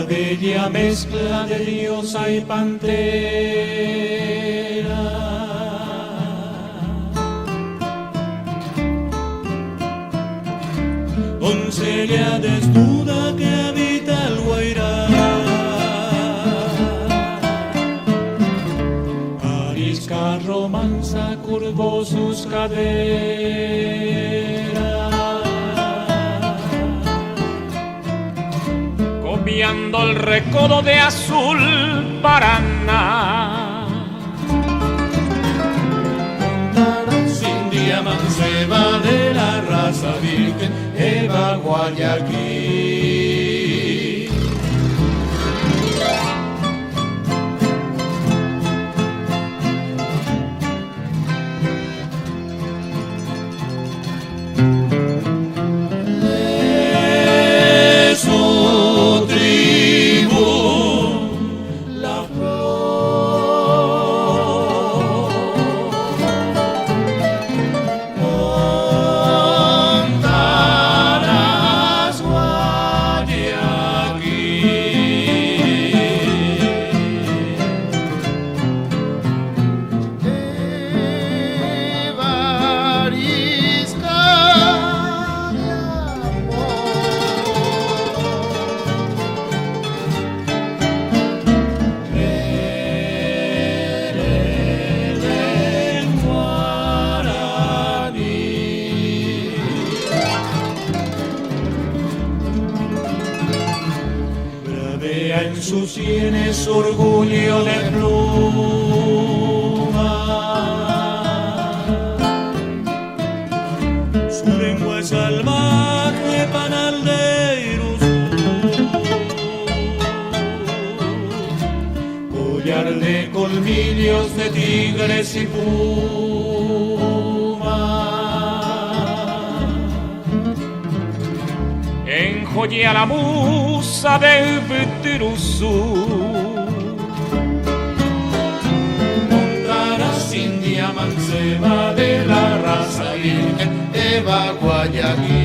bella mezcla de diosa y pantera. Doncella desnuda que habita el Guairá, arisca romanza curvó sus caderas, copiando el recodo de azul Paraná. Cindia Manceba de la raza virgen, Eva Guayaquil. De su tribu la flor, Montaras Guayaquil. Evarisca de Del guaraní. Bravea en sus sienes orgullo de pluma, su lengua es salvaje, panal de Iruzú, collar de colmillos de tigres y puma, enjolla la musa de Betiruzú. Montaras Cindia Manceba de la raza virgen, Eva Guayaquil.